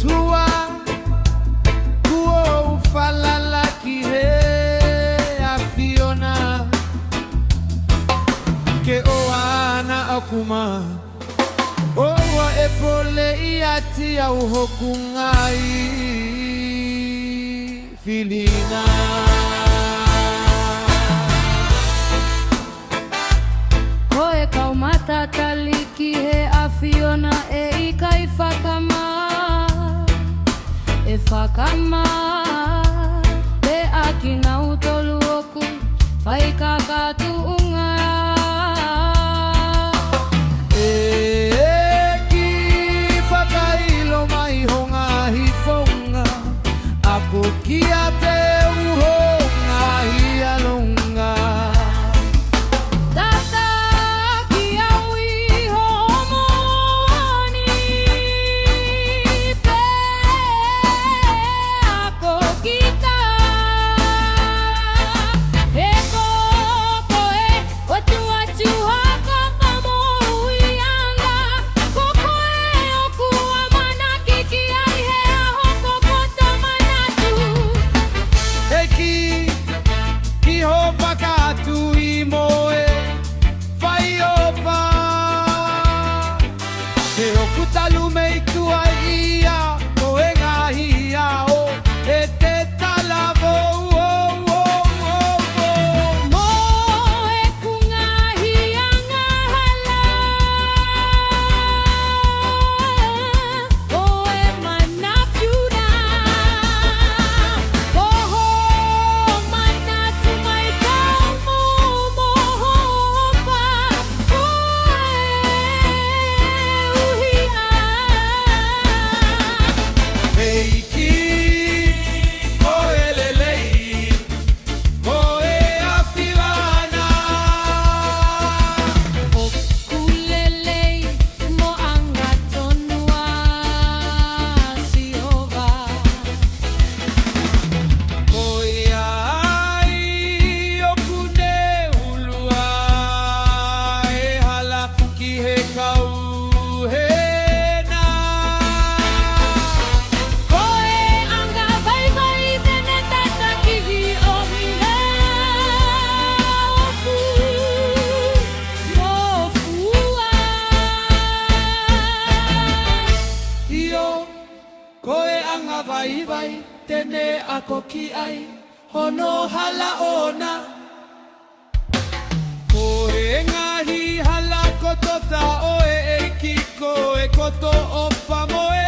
tua kuo ufalala kihe afiona ke oana akuma owa epole iati ya uhokungai filina koe kaumata taliki he afiona e ikaifakama efakama te akina utoluoku faikakatu unga fakailo mai honga hifonga ako kiate uhonga hialonga tata kiawi homoni pe ako kita eko koe watu watu hako pamoianga kokoe okuwa manakiki aihea hoko poto manatu eki kihopa katu imoe faiopa te okutalume itua ia koenga hiao ete talavo moe kungahianga hala koe manapyuna koho manatu mai kaumu mohopa koe uhia Eiki koelelei koe afilana Okulelei mo angatonua siova koe ai okune ulua e hala ki he kauhena koe anga vai vai tene tata kiwi o mina oku mofua Io koe anga vai vai tene ako ki ai hono hala ona koe ngahi hala kotota oe eiki koe koto o famoe